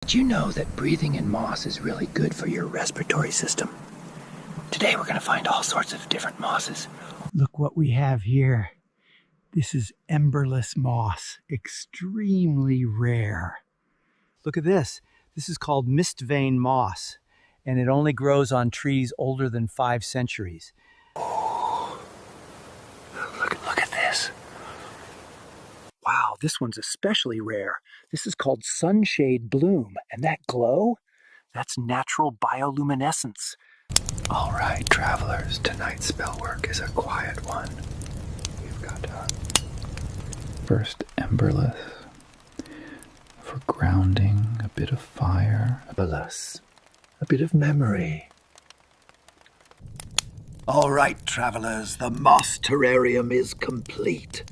Did you know that breathing in moss is really good for your respiratory system? Today we're going to find all sorts of different mosses. Look what we have here. This is emberless moss, extremely rare. Look at this. This is called mist vein moss, and it only grows on trees older than 5 centuries. Oh, look at this. Wow, this one's especially rare. This is called sunshade bloom, and that glow, that's natural bioluminescence. All right, travelers, tonight's spell work is a quiet one. We've got First, emberless. For grounding, a bit of fire. a bit of memory. All right, travelers, the moss terrarium is complete.